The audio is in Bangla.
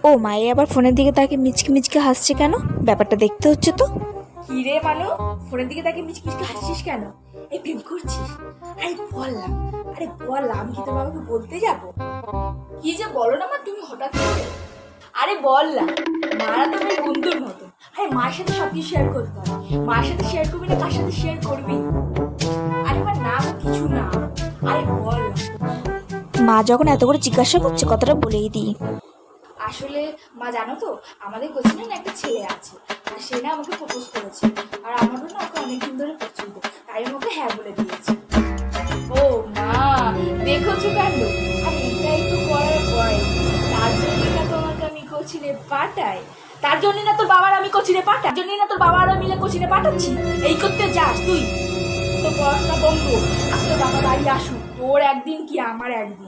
ও মায়ে আবার ফোনের দিকে তাকে মিচকে মিচকে হাসছে কেন? ব্যাপারটা দেখতে হচ্ছে তো। কি রে মানু, ফোনের দিকে তাকে মিচকি মিচকি হাসছিস কেন? এই প্রেম করছিস? আরে বললাম, আমি কি তোর বাবাকে বলতে যাব? কি যে বলো না মা তুমি হঠাৎ করে। আরে বললাম, মারা তো আমার বন্ধুর মতো। আরে মায়ের সাথে সবকিছু শেয়ার করতে হয়। মায়ের সাথে শেয়ার করবি না কার সাথে শেয়ার করবি? আরে মা না গো, কিছু না। আরে বললাম, মা যখন এত করে জিজ্ঞাসা করছে কথাটা বলেই দিই। আসলে মা জানো তো, আমাদের কোচিনে না একটা ছেলে আছে, আর সে না আমাকে প্রপোজ করেছে। আর আমারও না ওকে অনেকদিন ধরে পছন্দ, তাই আমি ওকে হ্যাঁ বলে দিয়েছি। ও মা, দেখেছো কাণ্ড। আর এটাই তো করার বয়স। তার জন্য না তোমাকে আমি কোচিনে পাঠাই। তার জন্য না তোর বাবার আমি কোচিনে পাঠাই। তার জন্য না তোর বাবা আর আমি মিলে কোচিনে পাঠাচ্ছি। এই করতে যাস তুই? তো পড়াশোনা বন্ধ। আজকে বাবা বাড়ি আসুক, তোর একদিন কি আমার একদিন।